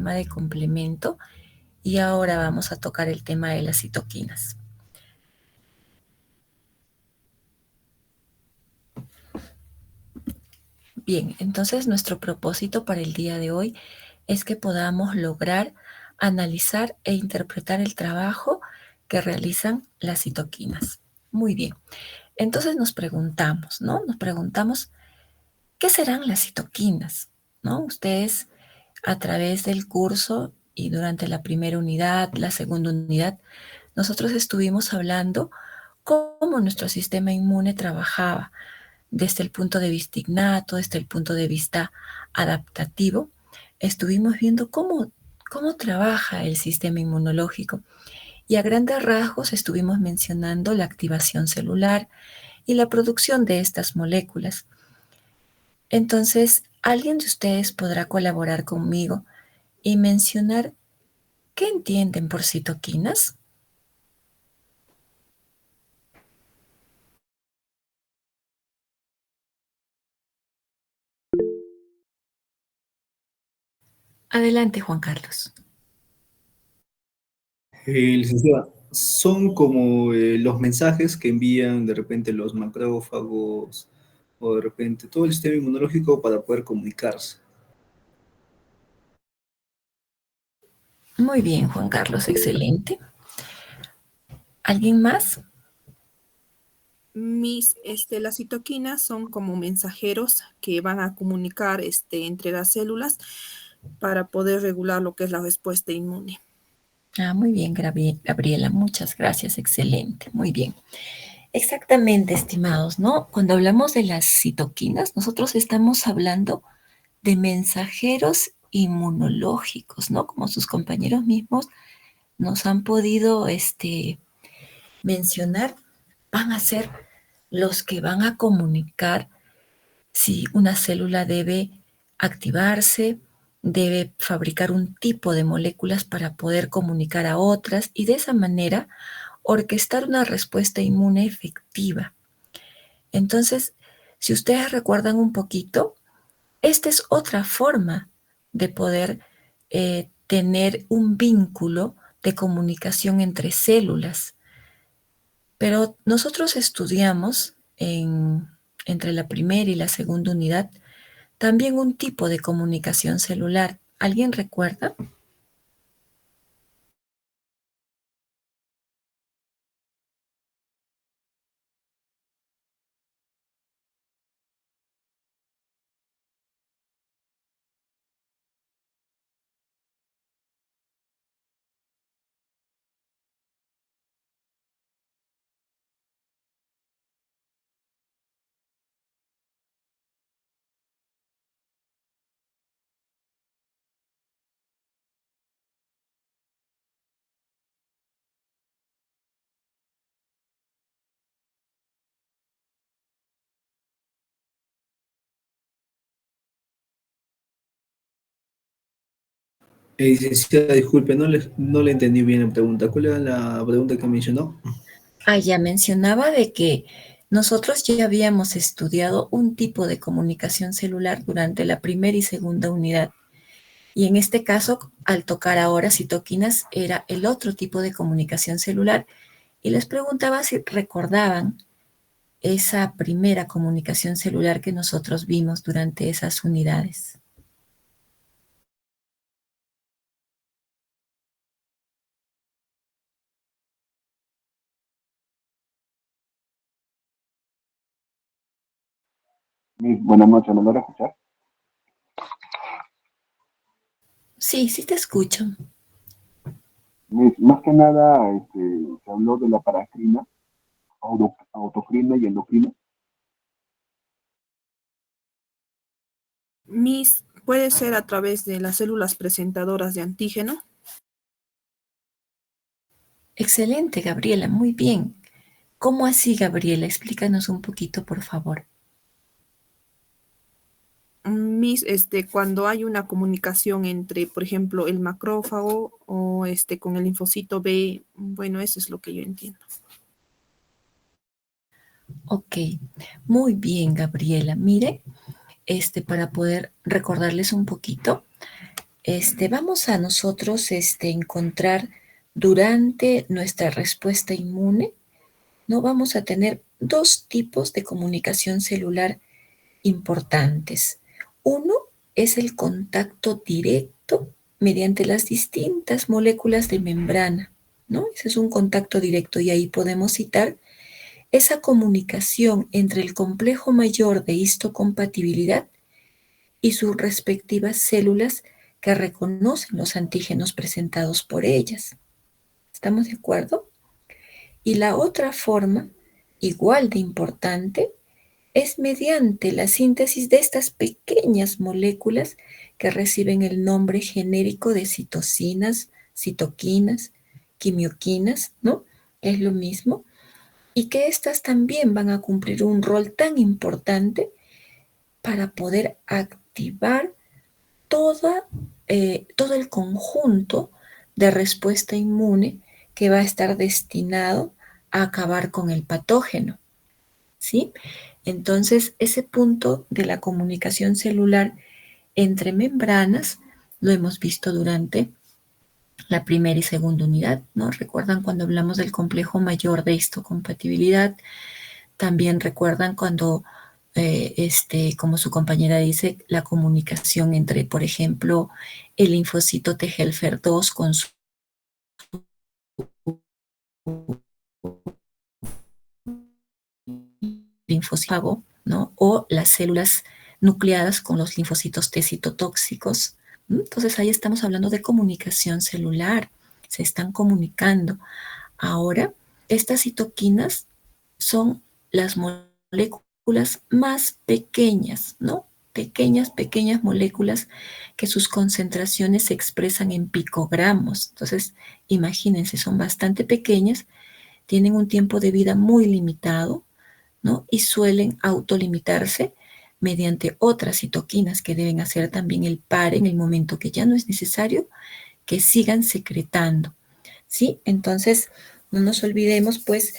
forma de complemento y ahora vamos a tocar el tema de las citoquinas. Bien, entonces nuestro propósito para el día de hoy es que podamos lograr analizar e interpretar el trabajo que realizan las citoquinas. Muy bien, entonces nos preguntamos, ¿no? Nos preguntamos, ¿qué serán las citoquinas? ¿No? Ustedes a través del curso y durante la primera unidad, la segunda unidad, nosotros estuvimos hablando cómo nuestro sistema inmune trabajaba desde el punto de vista innato, desde el punto de vista adaptativo. Estuvimos viendo cómo trabaja el sistema inmunológico y a grandes rasgos estuvimos mencionando la activación celular y la producción de estas moléculas. Entonces, ¿alguien de ustedes podrá colaborar conmigo y mencionar qué entienden por citoquinas? Adelante, Juan Carlos. Licenciada, son como los mensajes que envían de repente los macrófagos o de repente todo el sistema inmunológico para poder comunicarse. Muy bien, Juan Carlos, excelente. ¿Alguien más? Las citoquinas son como mensajeros que van a comunicar entre las células para poder regular lo que es la respuesta inmune. Muy bien, Gabriela, muchas gracias, excelente, muy bien. Exactamente, estimados, ¿no? Cuando hablamos de las citoquinas, nosotros estamos hablando de mensajeros inmunológicos, ¿no? Como sus compañeros mismos nos han podido mencionar, van a ser los que van a comunicar si una célula debe activarse, debe fabricar un tipo de moléculas para poder comunicar a otras y de esa manera orquestar una respuesta inmune efectiva. Entonces, si ustedes recuerdan un poquito, esta es otra forma de poder tener un vínculo de comunicación entre células. Pero nosotros estudiamos entre la primera y la segunda unidad también un tipo de comunicación celular. ¿Alguien recuerda? Licenciada, disculpe, no le entendí bien la pregunta. ¿Cuál era la pregunta que mencionó? Ya mencionaba de que nosotros ya habíamos estudiado un tipo de comunicación celular durante la primera y segunda unidad. Y en este caso, al tocar ahora citoquinas, era el otro tipo de comunicación celular. Y les preguntaba si recordaban esa primera comunicación celular que nosotros vimos durante esas unidades. Buenas noches, ¿me logra escuchar? Sí, sí te escucho. Más que nada, se habló de la paracrina, autocrina y endocrina. Puede ser a través de las células presentadoras de antígeno. Excelente, Gabriela, muy bien. ¿Cómo así, Gabriela? Explícanos un poquito, por favor. Cuando hay una comunicación entre, por ejemplo, el macrófago o con el linfocito B, bueno, eso es lo que yo entiendo. Ok, muy bien, Gabriela. Mire, para poder recordarles un poquito, vamos a nosotros encontrar durante nuestra respuesta inmune, ¿no? Vamos a tener dos tipos de comunicación celular importantes. Uno es el contacto directo mediante las distintas moléculas de membrana, ¿no? Ese es un contacto directo y ahí podemos citar esa comunicación entre el complejo mayor de histocompatibilidad y sus respectivas células que reconocen los antígenos presentados por ellas. ¿Estamos de acuerdo? Y la otra forma, igual de importante, es mediante la síntesis de estas pequeñas moléculas que reciben el nombre genérico de citocinas, citoquinas, quimioquinas, ¿no? Es lo mismo. Y que estas también van a cumplir un rol tan importante para poder activar todo el conjunto de respuesta inmune que va a estar destinado a acabar con el patógeno, ¿sí? Entonces, ese punto de la comunicación celular entre membranas lo hemos visto durante la primera y segunda unidad, ¿no? ¿Recuerdan cuando hablamos del complejo mayor de histocompatibilidad? También recuerdan cuando, como su compañera dice, la comunicación entre, por ejemplo, el linfocito T helfer 2 con su linfocito, ¿no? O las células nucleadas con los linfocitos T citotóxicos. Entonces ahí estamos hablando de comunicación celular, se están comunicando. Ahora, estas citoquinas son las moléculas más pequeñas, ¿no? Pequeñas moléculas que sus concentraciones se expresan en picogramos. Entonces, imagínense, son bastante pequeñas, tienen un tiempo de vida muy limitado, ¿no? Y suelen autolimitarse mediante otras citoquinas que deben hacer también el par en el momento que ya no es necesario que sigan secretando, ¿sí? Entonces, no nos olvidemos, pues,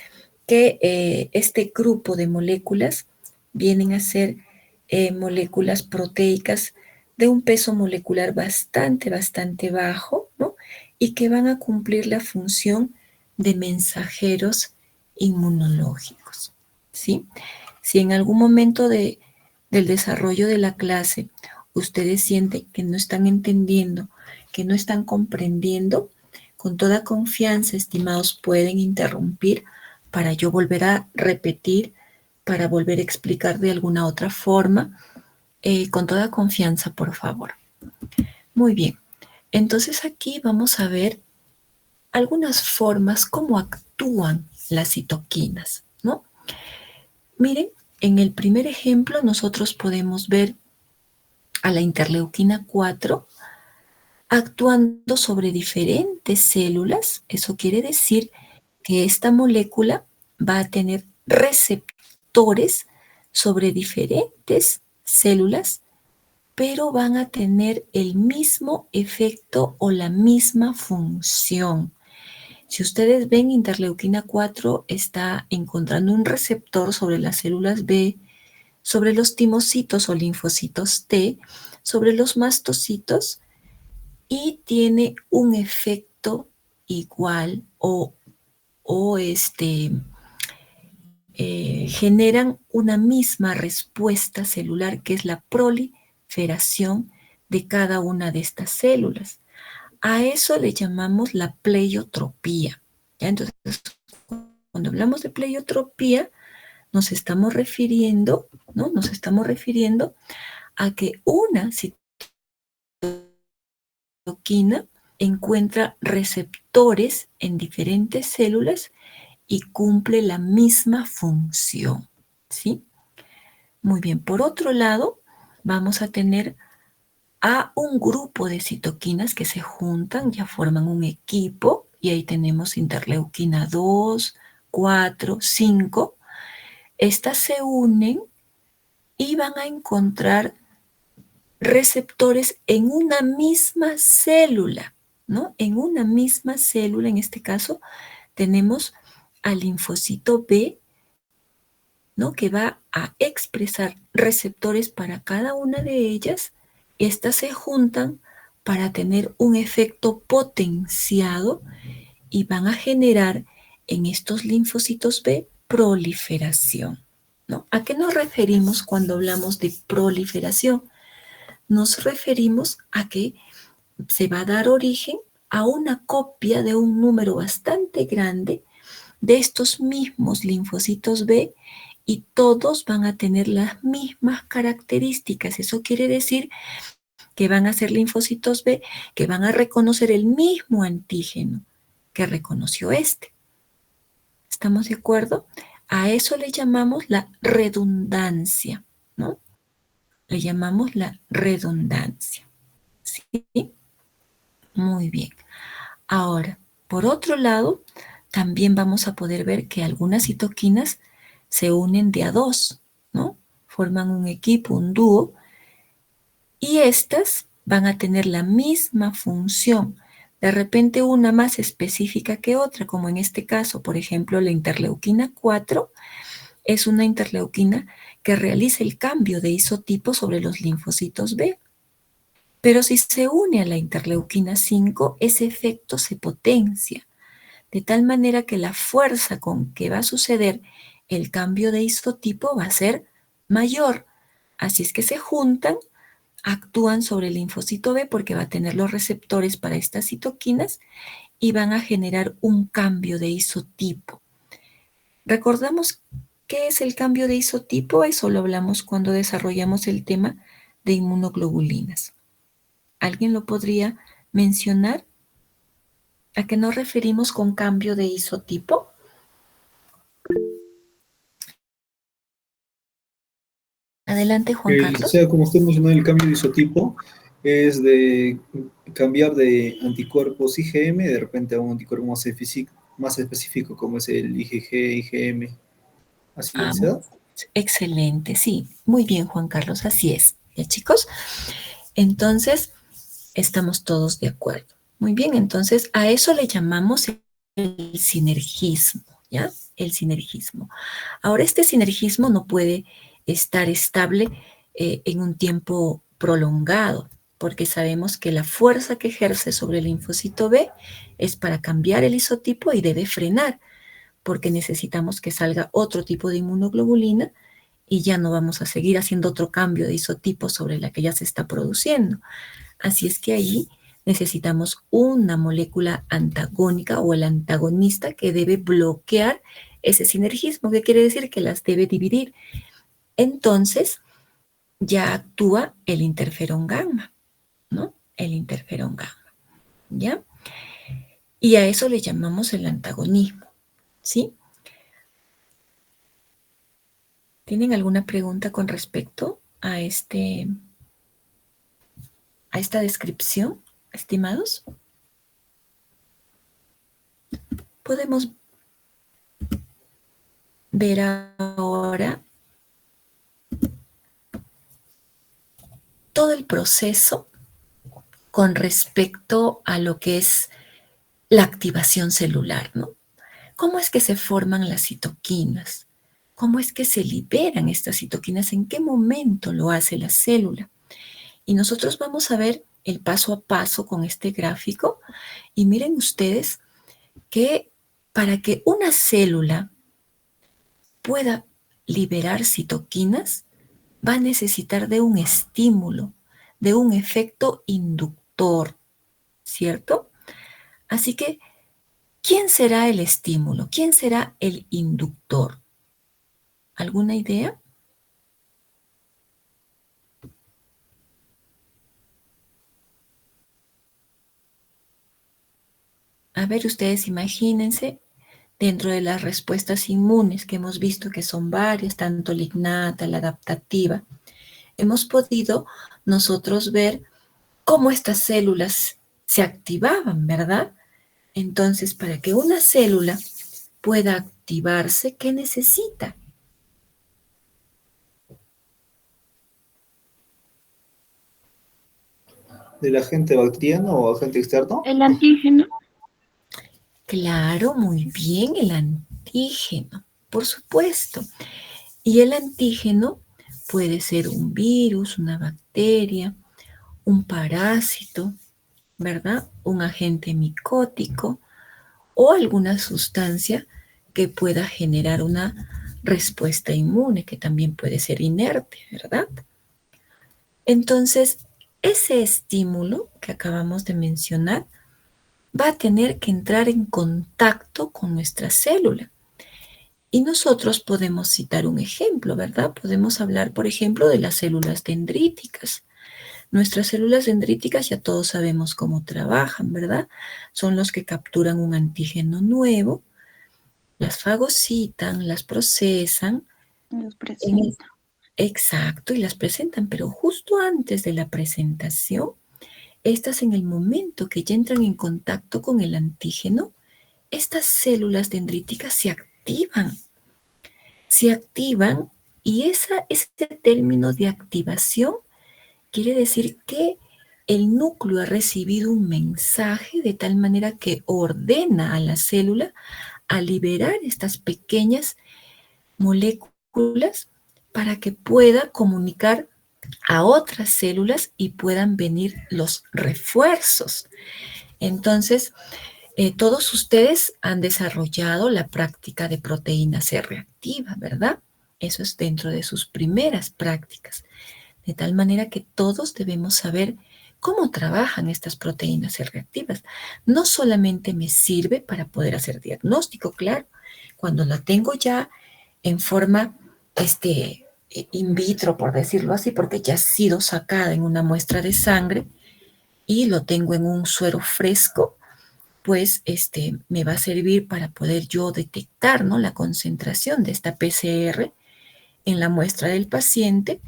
que este grupo de moléculas vienen a ser moléculas proteicas de un peso molecular bastante bajo, ¿no? Y que van a cumplir la función de mensajeros inmunológicos, ¿sí? Si en algún momento del desarrollo de la clase ustedes sienten que no están entendiendo, que no están comprendiendo, con toda confianza, estimados, pueden interrumpir para yo volver a repetir, para volver a explicar de alguna otra forma, con toda confianza, por favor. Muy bien, entonces aquí vamos a ver algunas formas, cómo actúan las citoquinas, ¿no? Miren, en el primer ejemplo nosotros podemos ver a la interleuquina 4 actuando sobre diferentes células. Eso quiere decir que esta molécula va a tener receptores sobre diferentes células, pero van a tener el mismo efecto o la misma función. Si ustedes ven, interleuquina 4 está encontrando un receptor sobre las células B, sobre los timocitos o linfocitos T, sobre los mastocitos, y tiene un efecto igual o generan una misma respuesta celular, que es la proliferación de cada una de estas células. A eso le llamamos la pleiotropía, ¿ya? Entonces, cuando hablamos de pleiotropía, nos estamos refiriendo, ¿no? Nos estamos refiriendo a que una citoquina encuentra receptores en diferentes células y cumple la misma función, ¿sí? Muy bien, por otro lado, vamos a tener a un grupo de citoquinas que se juntan, ya forman un equipo, y ahí tenemos interleuquina 2, 4, 5. Estas se unen y van a encontrar receptores en una misma célula, ¿no? En una misma célula, en este caso, tenemos al linfocito B, ¿no? Que va a expresar receptores para cada una de ellas. Estas se juntan para tener un efecto potenciado y van a generar en estos linfocitos B proliferación, ¿no? ¿A qué nos referimos cuando hablamos de proliferación? Nos referimos a que se va a dar origen a una copia de un número bastante grande de estos mismos linfocitos B y todos van a tener las mismas características. Eso quiere decir que van a ser linfocitos B que van a reconocer el mismo antígeno que reconoció este. ¿Estamos de acuerdo? A eso le llamamos la redundancia, ¿no? Le llamamos la redundancia. ¿Sí? Muy bien. Ahora, por otro lado, también vamos a poder ver que algunas citoquinas se unen de a dos, ¿no? Forman un equipo, un dúo, y estas van a tener la misma función. De repente una más específica que otra, como en este caso, por ejemplo, la interleuquina 4 es una interleuquina que realiza el cambio de isotipo sobre los linfocitos B. Pero si se une a la interleuquina 5, ese efecto se potencia, de tal manera que la fuerza con que va a suceder el cambio de isotipo va a ser mayor. Así es que se juntan, actúan sobre el linfocito B porque va a tener los receptores para estas citoquinas y van a generar un cambio de isotipo. ¿Recordamos qué es el cambio de isotipo? Eso lo hablamos cuando desarrollamos el tema de inmunoglobulinas. ¿Alguien lo podría mencionar? ¿A qué nos referimos con cambio de isotipo? Adelante, Juan O Carlos. sea, como usted mencionó, el cambio de isotipo es de cambiar de anticuerpos IgM de repente a un anticuerpo más específico como es el IgG, IgM. ¿Así es, ¿verdad? Excelente, sí. Muy bien, Juan Carlos, así es. ¿Ya, chicos? Entonces, estamos todos de acuerdo. Muy bien, entonces a eso le llamamos el sinergismo, ¿ya? El sinergismo. Ahora, este sinergismo no puede estar estable en un tiempo prolongado, porque sabemos que la fuerza que ejerce sobre el linfocito B es para cambiar el isotipo y debe frenar, porque necesitamos que salga otro tipo de inmunoglobulina y ya no vamos a seguir haciendo otro cambio de isotipo sobre la que ya se está produciendo. Así es que ahí necesitamos una molécula antagónica o el antagonista que debe bloquear ese sinergismo, que quiere decir que las debe dividir. Entonces, ya actúa el interferón gamma, ¿no? El interferón gamma, ¿ya? Y a eso le llamamos el antagonismo, ¿sí? ¿Tienen alguna pregunta con respecto a esta descripción, estimados? Podemos ver ahora todo el proceso con respecto a lo que es la activación celular, ¿no? ¿Cómo es que se forman las citoquinas? ¿Cómo es que se liberan estas citoquinas? ¿En qué momento lo hace la célula? Y nosotros vamos a ver el paso a paso con este gráfico. Y miren ustedes que para que una célula pueda liberar citoquinas, va a necesitar de un estímulo, de un efecto inductor, ¿cierto? Así que, ¿quién será el estímulo? ¿Quién será el inductor? ¿Alguna idea? A ver, ustedes imagínense, dentro de las respuestas inmunes que hemos visto que son varias, tanto la innata, la adaptativa, hemos podido nosotros ver cómo estas células se activaban, ¿verdad? Entonces, para que una célula pueda activarse, ¿qué necesita? ¿Del agente bacteriano o agente externo? El antígeno. Claro, muy bien, el antígeno, por supuesto. Y el antígeno puede ser un virus, una bacteria, un parásito, ¿verdad? Un agente micótico o alguna sustancia que pueda generar una respuesta inmune, que también puede ser inerte, ¿verdad? Entonces, ese estímulo que acabamos de mencionar va a tener que entrar en contacto con nuestra célula. Y nosotros podemos citar un ejemplo, ¿verdad? Podemos hablar, por ejemplo, de las células dendríticas. Nuestras células dendríticas ya todos sabemos cómo trabajan, ¿verdad? Son los que capturan un antígeno nuevo, las fagocitan, las procesan. Los presenta. Exacto, y las presentan, pero justo antes de la presentación, estas en el momento que ya entran en contacto con el antígeno, estas células dendríticas se activan y ese término de activación quiere decir que el núcleo ha recibido un mensaje de tal manera que ordena a la célula a liberar estas pequeñas moléculas para que pueda comunicar a otras células y puedan venir los refuerzos. Entonces, todos ustedes han desarrollado la práctica de proteína C reactiva, ¿verdad? Eso es dentro de sus primeras prácticas. De tal manera que todos debemos saber cómo trabajan estas proteínas C reactivas. No solamente me sirve para poder hacer diagnóstico, claro, cuando la tengo ya en forma in vitro, por decirlo así, porque ya ha sido sacada en una muestra de sangre y lo tengo en un suero fresco, pues me va a servir para poder yo detectar, ¿no?, la concentración de esta PCR en la muestra del paciente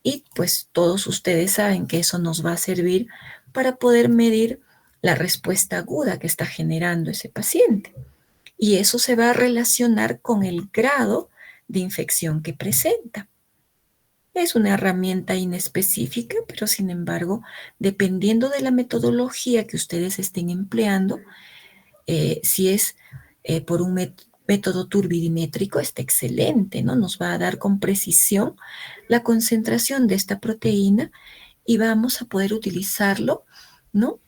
y pues todos ustedes saben que eso nos va a servir para poder medir la respuesta aguda que está generando ese paciente. Y eso se va a relacionar con el grado de infección que presenta. Es una herramienta inespecífica, pero sin embargo, dependiendo de la metodología que ustedes estén empleando, si es por un método turbidimétrico, está excelente, ¿no? Nos va a dar con precisión la concentración de esta proteína y vamos a poder utilizarlo, ¿no?,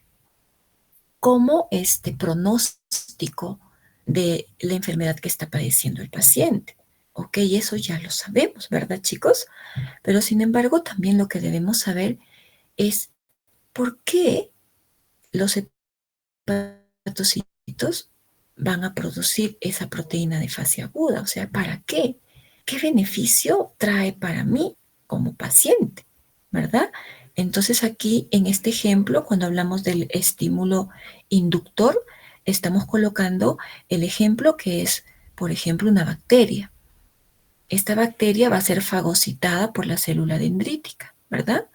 como pronóstico de la enfermedad que está padeciendo el paciente. Ok, eso ya lo sabemos, ¿verdad, chicos? Pero sin embargo, también lo que debemos saber es por qué los hepatocitos van a producir esa proteína de fase aguda. O sea, ¿para qué? ¿Qué beneficio trae para mí como paciente? ¿Verdad? Entonces aquí en este ejemplo, cuando hablamos del estímulo inductor, estamos colocando el ejemplo que es, por ejemplo, una bacteria. Esta bacteria va a ser fagocitada por la célula dendrítica, ¿verdad?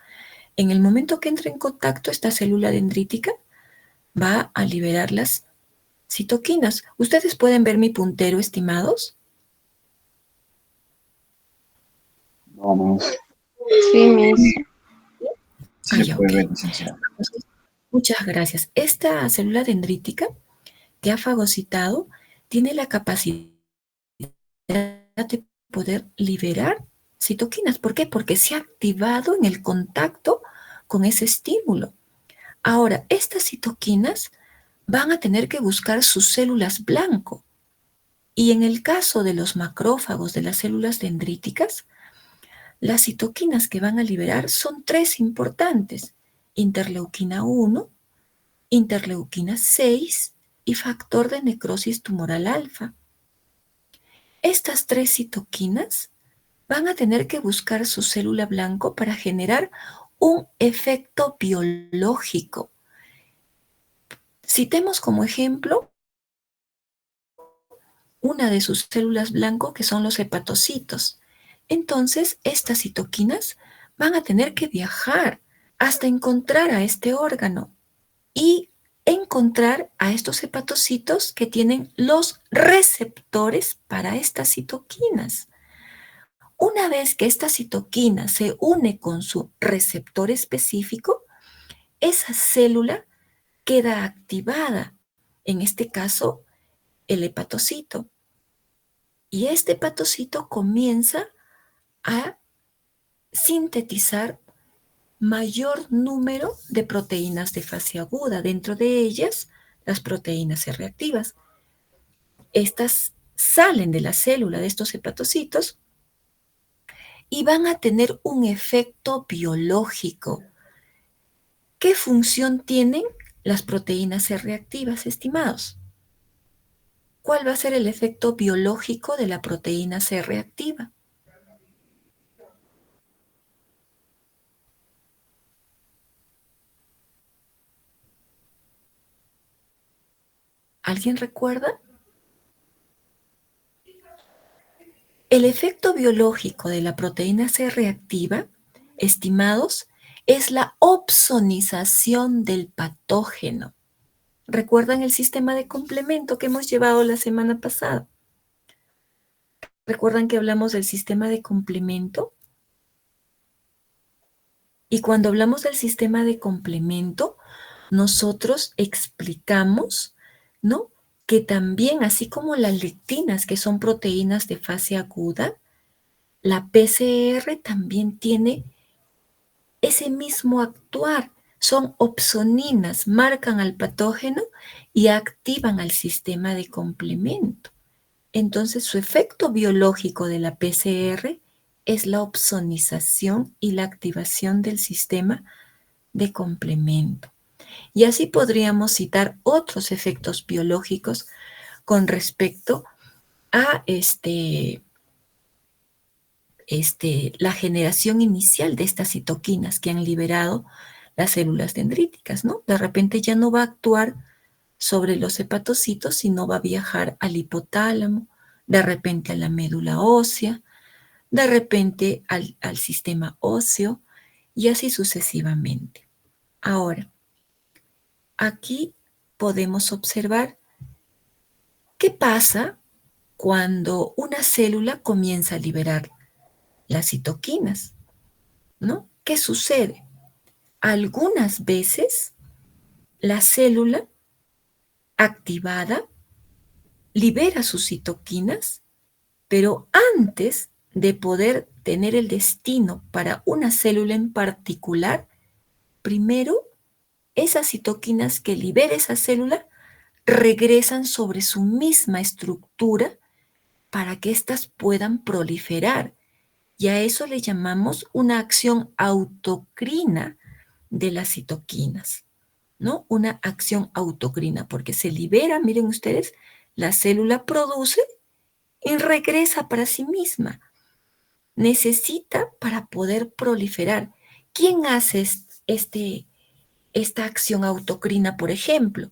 En el momento que entre en contacto esta célula dendrítica, va a liberar las citoquinas. ¿Ustedes pueden ver mi puntero, estimados? Vamos. Sí, Miss. Sí, se Ya, puede ok. ver, licenciada. Entonces, muchas gracias. Esta célula dendrítica que ha fagocitado tiene la capacidad de poder liberar citoquinas. ¿Por qué? Porque se ha activado en el contacto con ese estímulo. Ahora, estas citoquinas van a tener que buscar sus células blanco. Y en el caso de los macrófagos de las células dendríticas, las citoquinas que van a liberar son tres importantes: interleuquina 1, interleuquina 6 y factor de necrosis tumoral alfa. Estas tres citoquinas van a tener que buscar su célula blanco para generar un efecto biológico. Citemos como ejemplo una de sus células blanco, que son los hepatocitos. Entonces, estas citoquinas van a tener que viajar hasta encontrar a este órgano y encontrar a estos hepatocitos que tienen los receptores para estas citoquinas. Una vez que esta citoquina se une con su receptor específico, esa célula queda activada, en este caso, el hepatocito. Y este hepatocito comienza a sintetizar mayor número de proteínas de fase aguda, dentro de ellas las proteínas C reactivas. Estas salen de la célula de estos hepatocitos y van a tener un efecto biológico. ¿Qué función tienen las proteínas C reactivas, estimados? ¿Cuál va a ser el efecto biológico de la proteína C reactiva? ¿Alguien recuerda? El efecto biológico de la proteína C reactiva, estimados, es la opsonización del patógeno. ¿Recuerdan el sistema de complemento que hemos llevado la semana pasada? ¿Recuerdan que hablamos del sistema de complemento? Y cuando hablamos del sistema de complemento, nosotros explicamos, ¿no?, que también, así como las lectinas, que son proteínas de fase aguda, la PCR también tiene ese mismo actuar. Son opsoninas, marcan al patógeno y activan al sistema de complemento. Entonces, su efecto biológico de la PCR es la opsonización y la activación del sistema de complemento. Y así podríamos citar otros efectos biológicos con respecto a la generación inicial de estas citoquinas que han liberado las células dendríticas, ¿no? De repente ya no va a actuar sobre los hepatocitos, sino va a viajar al hipotálamo, de repente a la médula ósea, de repente al sistema óseo y así sucesivamente. Ahora, aquí podemos observar qué pasa cuando una célula comienza a liberar las citoquinas, ¿no? ¿Qué sucede? Algunas veces la célula activada libera sus citoquinas, pero antes de poder tener el destino para una célula en particular, primero esas citoquinas que libera esa célula regresan sobre su misma estructura para que éstas puedan proliferar. Y a eso le llamamos una acción autocrina de las citoquinas, ¿no? Una acción autocrina, porque se libera, miren ustedes, la célula produce y regresa para sí misma. Necesita para poder proliferar. ¿Quién hace esta acción autocrina, por ejemplo?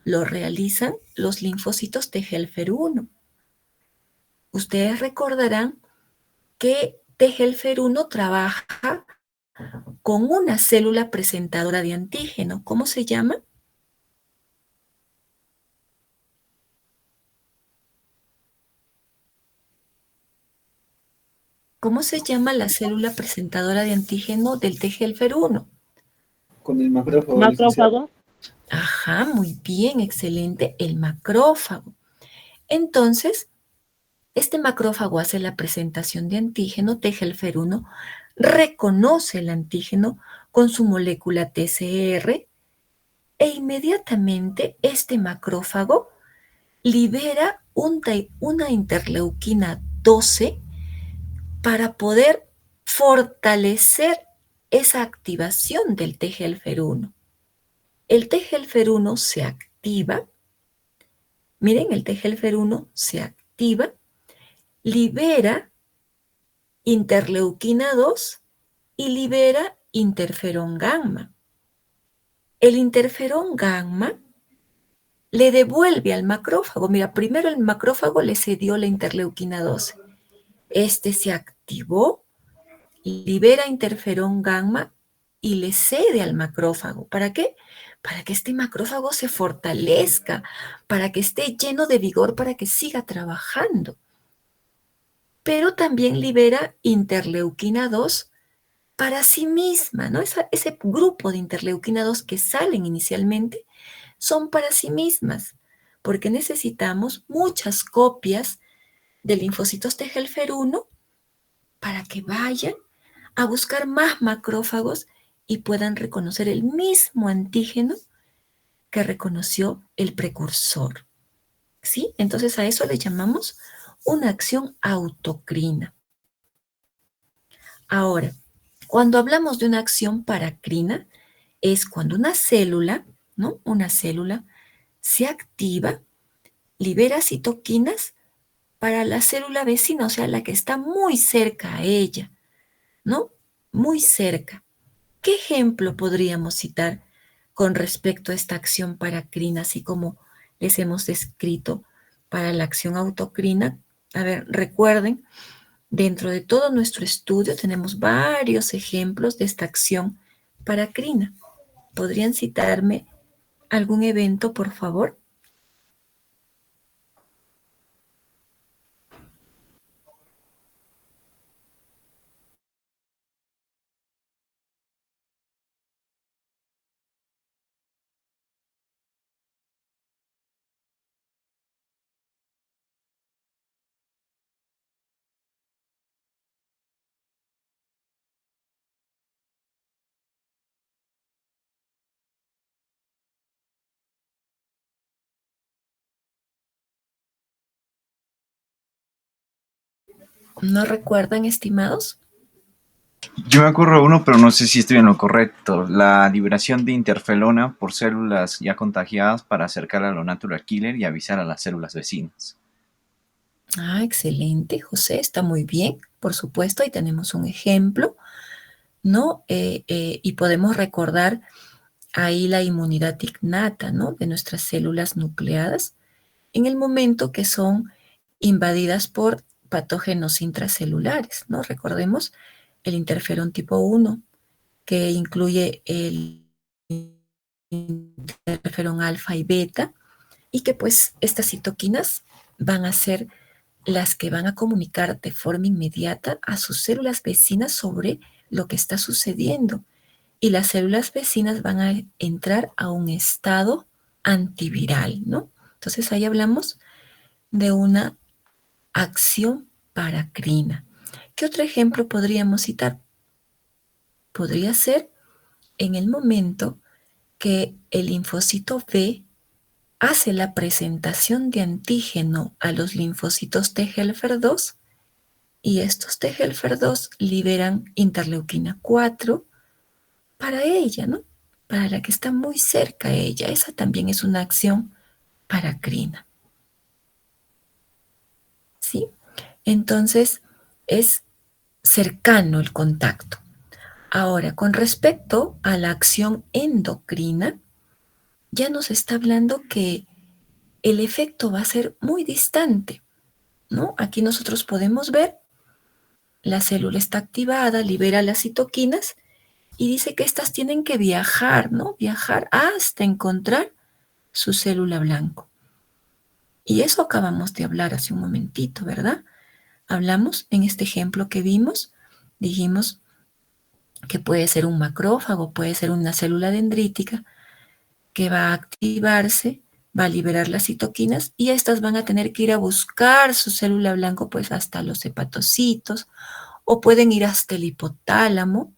Lo realizan los linfocitos T helfer 1. Ustedes recordarán que T helfer 1 trabaja con una célula presentadora de antígeno. ¿Cómo se llama? ¿Cómo se llama la célula presentadora de antígeno del T helfer 1? Con el macrófago. Licenciado. Macrófago. Ajá, muy bien, excelente, el macrófago. Entonces, este macrófago hace la presentación de antígeno, T helfer 1, reconoce el antígeno con su molécula TCR e inmediatamente este macrófago libera una interleuquina 12 para poder fortalecer esa activación del T helfer 1. El T helfer 1 se activa, miren, el T helfer 1 se activa, libera interleuquina 2 y libera interferón gamma. El interferón gamma le devuelve al macrófago. Mira, primero el macrófago le cedió la interleuquina 12. Este se activó, libera interferón gamma y le cede al macrófago. ¿Para qué? Para que este macrófago se fortalezca, para que esté lleno de vigor, para que siga trabajando. Pero también libera interleuquina 2 para sí misma, ¿no? Ese grupo de interleuquina 2 que salen inicialmente son para sí mismas, porque necesitamos muchas copias de linfocitos T helfer 1 para que vayan a buscar más macrófagos y puedan reconocer el mismo antígeno que reconoció el precursor. ¿Sí? Entonces a eso le llamamos una acción autocrina. Ahora, cuando hablamos de una acción paracrina, es cuando una célula, ¿no? Una célula se activa, libera citoquinas para la célula vecina, o sea, la que está muy cerca a ella, ¿no? Muy cerca. ¿Qué ejemplo podríamos citar con respecto a esta acción paracrina, así como les hemos descrito para la acción autocrina? A ver, recuerden, dentro de todo nuestro estudio tenemos varios ejemplos de esta acción paracrina. ¿Podrían citarme algún evento, por favor? ¿No recuerdan, estimados? Yo me acuerdo de uno, pero no sé si estoy en lo correcto. La liberación de interferona por células ya contagiadas para acercar a lo natural killer y avisar a las células vecinas. Ah, excelente, José, está muy bien. Por supuesto, ahí tenemos un ejemplo, ¿no? Y podemos recordar ahí la inmunidad innata, ¿no? De nuestras células nucleadas en el momento que son invadidas por patógenos intracelulares, ¿no? Recordemos el interferón tipo 1, que incluye el interferón alfa y beta, y que pues estas citoquinas van a ser las que van a comunicar de forma inmediata a sus células vecinas sobre lo que está sucediendo. Y las células vecinas van a entrar a un estado antiviral, ¿no? Entonces ahí hablamos de una acción paracrina. ¿Qué otro ejemplo podríamos citar? Podría ser en el momento que el linfocito B hace la presentación de antígeno a los linfocitos T helfer 2 y estos T helfer 2 liberan interleuquina 4 para ella, ¿no? Para la que está muy cerca a ella. Esa también es una acción paracrina. ¿Sí? Entonces, es cercano el contacto. Ahora, con respecto a la acción endocrina, ya nos está hablando que el efecto va a ser muy distante, ¿no? Aquí nosotros podemos ver, la célula está activada, libera las citoquinas y dice que estas tienen que viajar, ¿no? Viajar hasta encontrar su célula blanco. Y eso acabamos de hablar hace un momentito, ¿verdad? Hablamos en este ejemplo que vimos, dijimos que puede ser un macrófago, puede ser una célula dendrítica que va a activarse, va a liberar las citoquinas y estas van a tener que ir a buscar su célula blanco pues hasta los hepatocitos o pueden ir hasta el hipotálamo,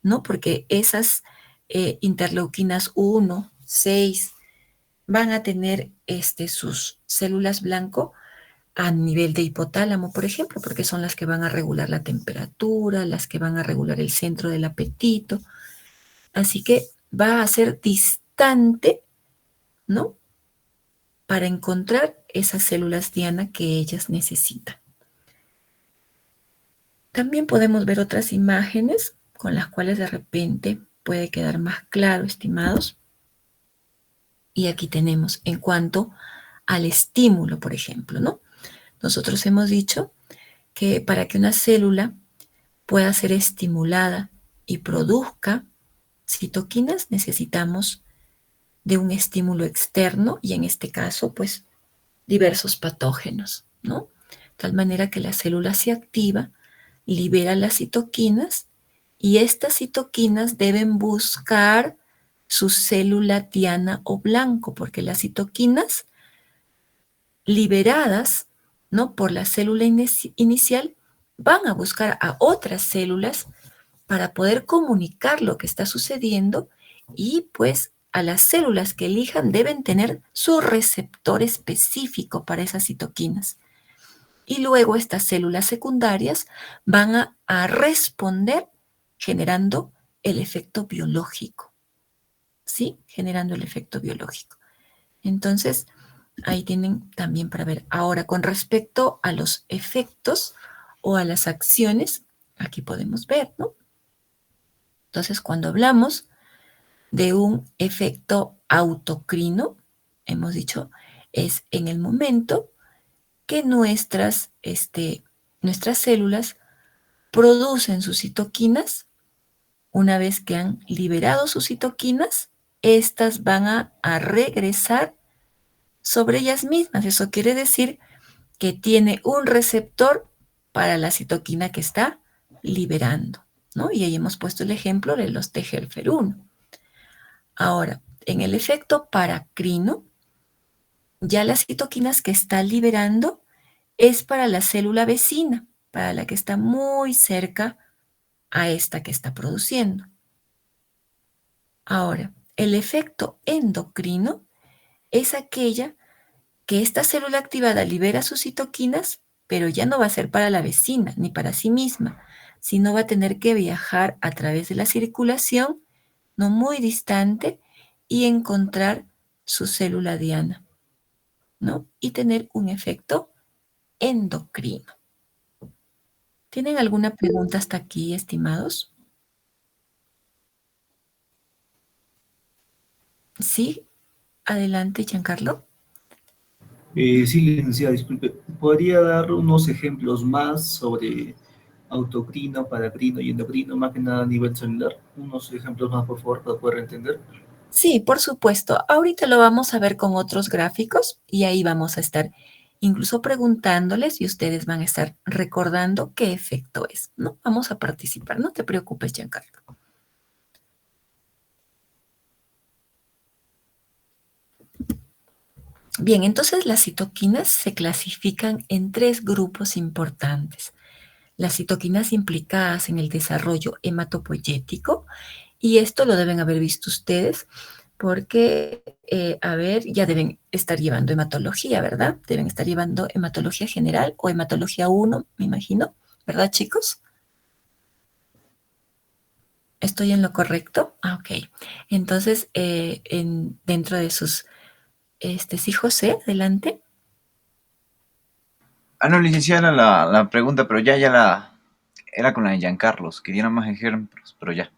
¿no? Porque esas interleuquinas 1, 6 van a tener sus células blanco a nivel de hipotálamo, por ejemplo, porque son las que van a regular la temperatura, las que van a regular el centro del apetito. Así que va a ser distante, ¿no? Para encontrar esas células diana que ellas necesitan. También podemos ver otras imágenes con las cuales de repente puede quedar más claro, estimados. Y aquí tenemos en cuanto al estímulo, por ejemplo, ¿no? Nosotros hemos dicho que para que una célula pueda ser estimulada y produzca citoquinas, necesitamos de un estímulo externo y en este caso, pues, diversos patógenos, ¿no? De tal manera que la célula se activa, libera las citoquinas y estas citoquinas deben buscar su célula diana o blanco, porque las citoquinas liberadas, ¿no? Por la célula inicial van a buscar a otras células para poder comunicar lo que está sucediendo y pues a las células que elijan deben tener su receptor específico para esas citoquinas. Y luego estas células secundarias van a responder generando el efecto biológico, ¿sí? Generando el efecto biológico. Entonces, ahí tienen también para ver. Ahora, con respecto a los efectos o a las acciones, aquí podemos ver, ¿no? Entonces, cuando hablamos de un efecto autocrino, hemos dicho, es en el momento que nuestras células producen sus citoquinas. Una vez que han liberado sus citoquinas, estas van a regresar sobre ellas mismas. Eso quiere decir que tiene un receptor para la citoquina que está liberando, ¿no? Y ahí hemos puesto el ejemplo de los TGF1. Ahora, en el efecto paracrino, ya las citoquinas que está liberando es para la célula vecina, para la que está muy cerca a esta que está produciendo. Ahora, el efecto endocrino es aquella que esta célula activada libera sus citoquinas, pero ya no va a ser para la vecina ni para sí misma, sino va a tener que viajar a través de la circulación, no muy distante, y encontrar su célula diana, ¿no? Y tener un efecto endocrino. ¿Tienen alguna pregunta hasta aquí, estimados? Sí, adelante, Giancarlo. Sí, licenciada, disculpe. ¿Podría dar unos ejemplos más sobre autocrino, paracrino y endocrino, más que nada a nivel celular? Unos ejemplos más, por favor, para poder entender. Sí, por supuesto. Ahorita lo vamos a ver con otros gráficos y ahí vamos a estar incluso preguntándoles y ustedes van a estar recordando qué efecto es, ¿no? Vamos a participar, no te preocupes, Giancarlo. Bien, entonces las citoquinas se clasifican en 3 grupos importantes. Las citoquinas implicadas en el desarrollo hematopoyético, y esto lo deben haber visto ustedes porque, a ver, ya deben estar llevando hematología, ¿verdad? Deben estar llevando hematología general o hematología 1, me imagino, ¿verdad, chicos? ¿Estoy en lo correcto? Ah, ok. Entonces, dentro de sus, sí, José, adelante. No, licenciada, la pregunta, pero era con la de Giancarlos, que diera más ejemplos, pero ya.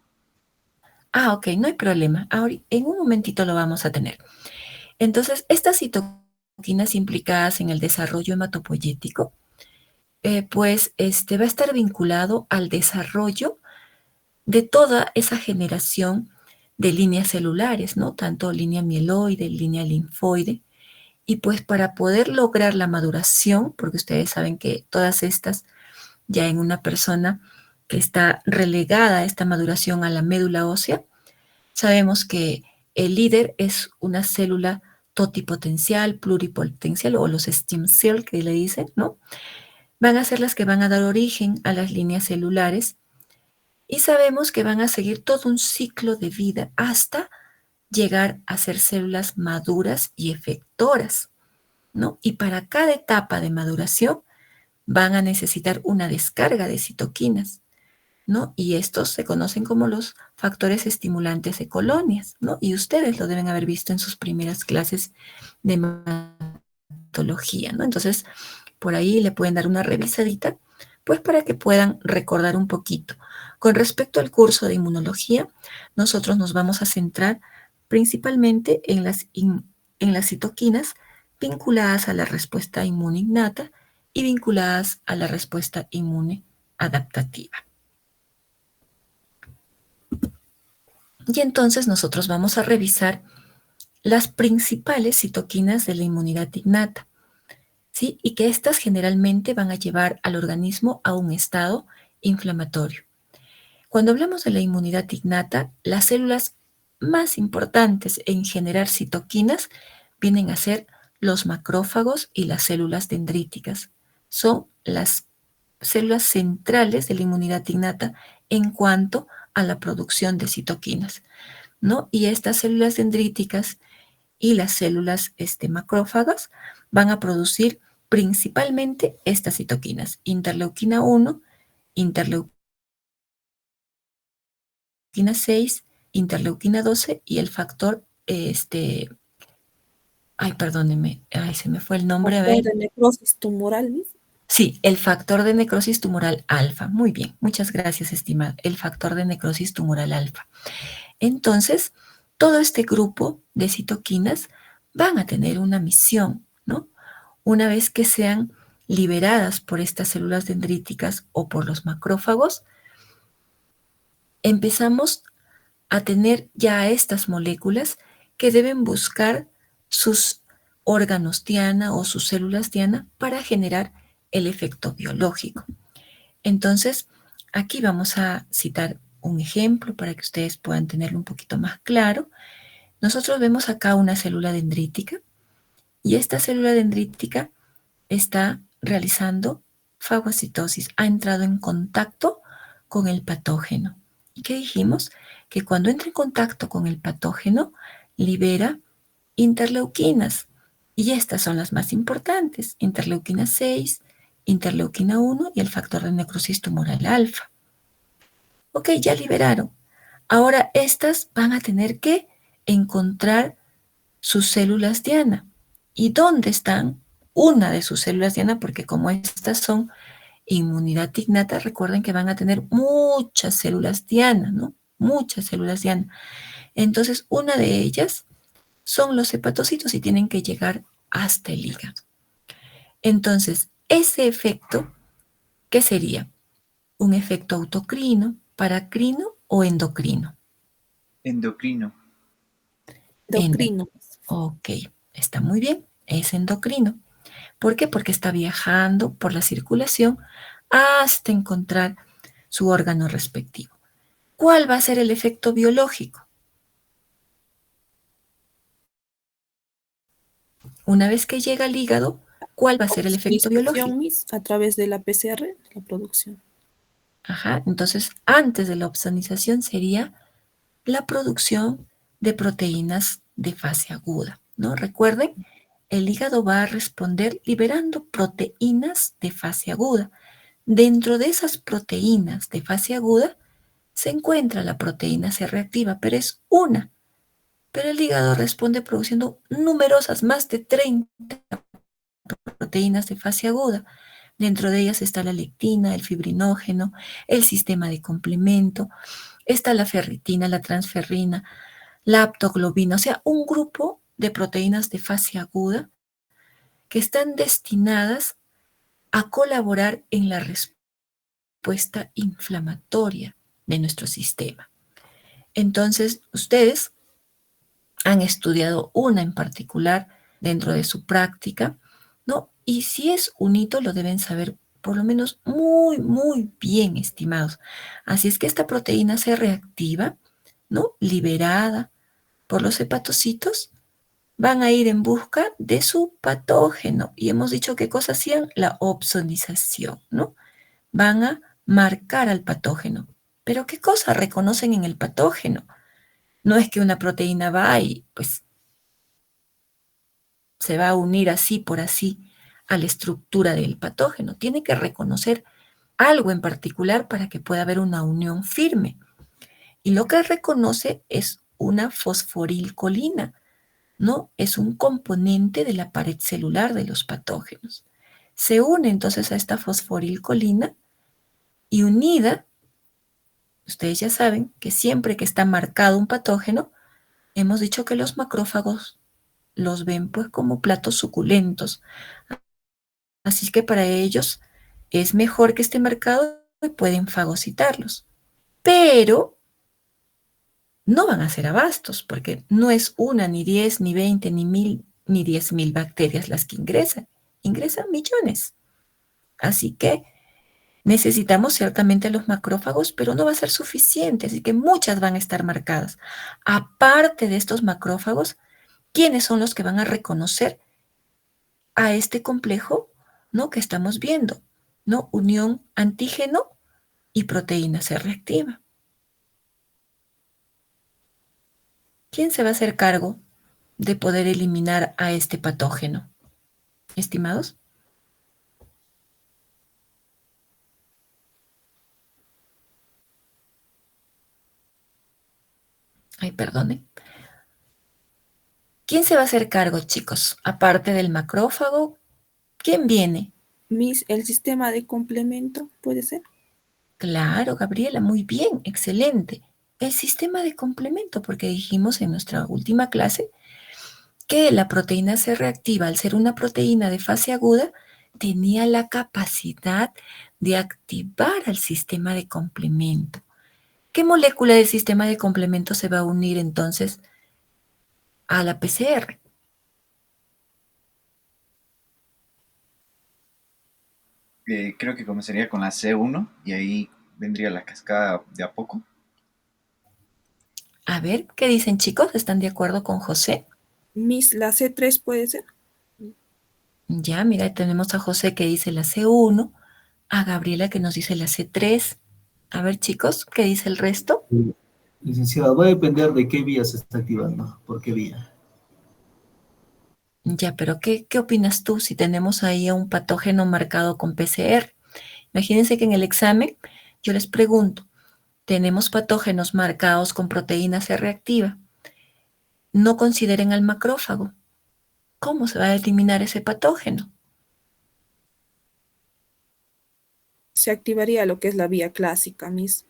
Ah, ok, no hay problema. Ahora, en un momentito lo vamos a tener. Entonces, estas citoquinas implicadas en el desarrollo hematopoyético, pues va a estar vinculado al desarrollo de toda esa generación de líneas celulares, ¿no? Tanto línea mieloide, línea linfoide. Y pues para poder lograr la maduración, porque ustedes saben que todas estas, ya en una persona que está relegada a esta maduración a la médula ósea, sabemos que el líder es una célula totipotencial, pluripotencial o los stem cell que le dicen, ¿no? Van a ser las que van a dar origen a las líneas celulares y sabemos que van a seguir todo un ciclo de vida hasta llegar a ser células maduras y efectoras, ¿no? Y para cada etapa de maduración van a necesitar una descarga de citoquinas, ¿no? Y estos se conocen como los factores estimulantes de colonias, ¿no? Y ustedes lo deben haber visto en sus primeras clases de hematología, ¿no? Entonces, por ahí le pueden dar una revisadita, pues para que puedan recordar un poquito. Con respecto al curso de inmunología, nosotros nos vamos a centrar principalmente en las citoquinas vinculadas a la respuesta inmune innata y vinculadas a la respuesta inmune adaptativa. Y entonces nosotros vamos a revisar las principales citoquinas de la inmunidad innata, ¿sí? Y que estas generalmente van a llevar al organismo a un estado inflamatorio. Cuando hablamos de la inmunidad innata, las células más importantes en generar citoquinas vienen a ser los macrófagos y las células dendríticas. Son las células centrales de la inmunidad innata en cuanto a la producción de citoquinas, ¿no? Y estas células dendríticas y las células macrófagas van a producir principalmente estas citoquinas, interleuquina 1, interleuquina 6, interleuquina 12 y el factor, ay, perdónenme, ay, se me fue el nombre, a ver. Factor de necrosis tumoral, Miss. Sí, el factor de necrosis tumoral alfa. Muy bien, muchas gracias, estimado. El factor de necrosis tumoral alfa. Entonces, todo este grupo de citoquinas van a tener una misión, ¿no? Una vez que sean liberadas por estas células dendríticas o por los macrófagos, empezamos a tener ya estas moléculas que deben buscar sus órganos diana o sus células diana para generar el efecto biológico. Entonces, aquí vamos a citar un ejemplo para que ustedes puedan tenerlo un poquito más claro. Nosotros vemos acá una célula dendrítica y esta célula dendrítica está realizando fagocitosis, ha entrado en contacto con el patógeno. ¿Y qué dijimos? Que cuando entra en contacto con el patógeno, libera interleuquinas. Y estas son las más importantes, interleuquina 6, interleuquina 1 y el factor de necrosis tumoral alfa. Ok, ya liberaron. Ahora estas van a tener que encontrar sus células diana. ¿Y dónde están? Una de sus células diana, porque como estas son inmunidad innata, recuerden que van a tener muchas células diana, ¿no? Muchas células diana. Entonces, una de ellas son los hepatocitos y tienen que llegar hasta el hígado. Entonces, ese efecto, ¿qué sería? ¿Un efecto autocrino, paracrino o endocrino? Endocrino. Endocrino. Ok, está muy bien, es endocrino. ¿Por qué? Porque está viajando por la circulación hasta encontrar su órgano respectivo. ¿Cuál va a ser el efecto biológico? Una vez que llega al hígado, ¿cuál va a ser el efecto biológico? Miss, a través de la PCR, la producción. Ajá, entonces antes de la opsonización sería la producción de proteínas de fase aguda, ¿no? Recuerden, el hígado va a responder liberando proteínas de fase aguda. Dentro de esas proteínas de fase aguda se encuentra la proteína C reactiva, pero es una. Pero el hígado responde produciendo numerosas, más de 30 proteínas de fase aguda. Dentro de ellas está la lectina, el fibrinógeno, el sistema de complemento, está la ferritina, la transferrina, la aptoglobina, o sea, un grupo de proteínas de fase aguda que están destinadas a colaborar en la respuesta inflamatoria de nuestro sistema. Entonces, ustedes han estudiado una en particular dentro de su práctica, ¿no? Y si es un hito, lo deben saber por lo menos muy, muy bien, estimados. Así es que esta proteína se reactiva, ¿no? Liberada por los hepatocitos, van a ir en busca de su patógeno. Y hemos dicho qué cosa hacían, la opsonización, ¿no? Van a marcar al patógeno. Pero ¿qué cosa reconocen en el patógeno? No es que una proteína va y pues se va a unir así por así a la estructura del patógeno. Tiene que reconocer algo en particular para que pueda haber una unión firme. Y lo que reconoce es una fosforilcolina, ¿no? Es un componente de la pared celular de los patógenos. Se une entonces a esta fosforilcolina y unida, ustedes ya saben que siempre que está marcado un patógeno, hemos dicho que los macrófagos los ven pues como platos suculentos. Así que para ellos es mejor que esté marcado y pueden fagocitarlos. Pero no van a ser abastos, porque no es una, ni 10, ni 20, ni 1000, ni 10.000 bacterias las que ingresan. Ingresan millones. Así que necesitamos ciertamente los macrófagos, pero no va a ser suficiente, así que muchas van a estar marcadas. Aparte de estos macrófagos, ¿quiénes son los que van a reconocer a este complejo, ¿no? Que estamos viendo? ¿no? Unión antígeno y proteína C reactiva. ¿Quién se va a hacer cargo de poder eliminar a este patógeno? Estimados. Ay, perdone. ¿Quién se va a hacer cargo, chicos? Aparte del macrófago, ¿quién viene? Miss, el sistema de complemento, ¿puede ser? Claro, Gabriela, muy bien, excelente. El sistema de complemento, porque dijimos en nuestra última clase que la proteína C reactiva, al ser una proteína de fase aguda, tenía la capacidad de activar al sistema de complemento. ¿Qué molécula del sistema de complemento se va a unir entonces a la PCR? Creo que comenzaría con la C1 y ahí vendría la cascada de a poco. A ver, ¿qué dicen, chicos? ¿Están de acuerdo con José? Miss, la C3 puede ser. Ya, mira, tenemos a José que dice la C1, a Gabriela que nos dice la C3. A ver, chicos, ¿qué dice el resto? Licenciada, va a depender de qué vía se está activando, por qué vía. Ya, pero ¿qué opinas tú si tenemos ahí a un patógeno marcado con PCR? Imagínense que en el examen yo les pregunto, tenemos patógenos marcados con proteína C reactiva. No consideren al macrófago. ¿Cómo se va a eliminar ese patógeno? Se activaría lo que es la vía clásica, Miss.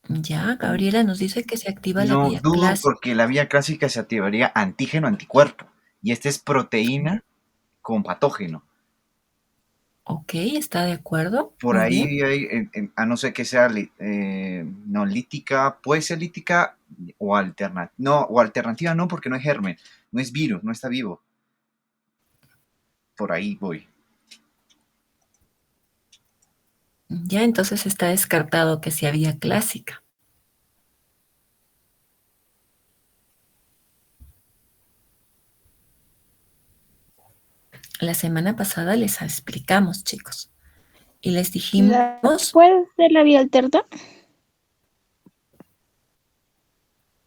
Ya, Gabriela nos dice que se activa la No vía dudo clásica. porque la vía clásica se activaría antígeno-anticuerpo y esta es proteína con patógeno. Ok, ¿está de acuerdo? Por Muy bien. ahí hay, a no ser que sea no lítica, puede ser lítica o alternativa. No, o alternativa no, porque no es germen, no es virus, no está vivo. Por ahí voy. Ya, entonces está descartado que sea vía clásica. La semana pasada les explicamos, chicos, y les dijimos, ¿Puede ser la vía alterna?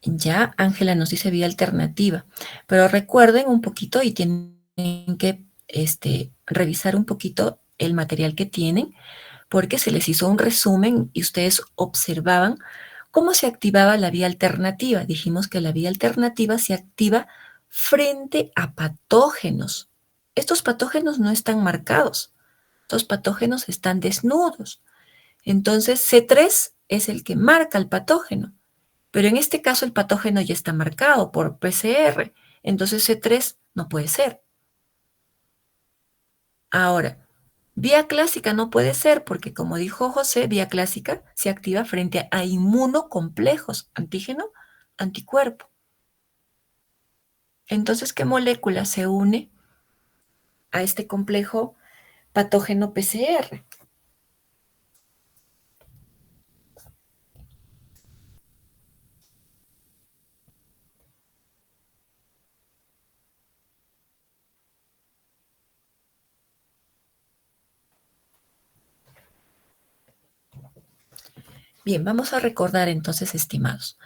ya Ángela nos dice vía alternativa, pero recuerden un poquito y tienen que revisar un poquito el material que tienen, porque se les hizo un resumen y ustedes observaban cómo se activaba la vía alternativa. Dijimos que la vía alternativa se activa frente a patógenos. Estos patógenos no están marcados, estos patógenos están desnudos. Entonces, C3 es el que marca el patógeno, pero en este caso el patógeno ya está marcado por PCR, entonces C3 no puede ser. Ahora, vía clásica no puede ser porque, como dijo José, vía clásica se activa frente a inmunocomplejos, antígeno, anticuerpo. Entonces, ¿qué molécula se une a este complejo patógeno PCR? Bien, vamos a recordar entonces, estimados.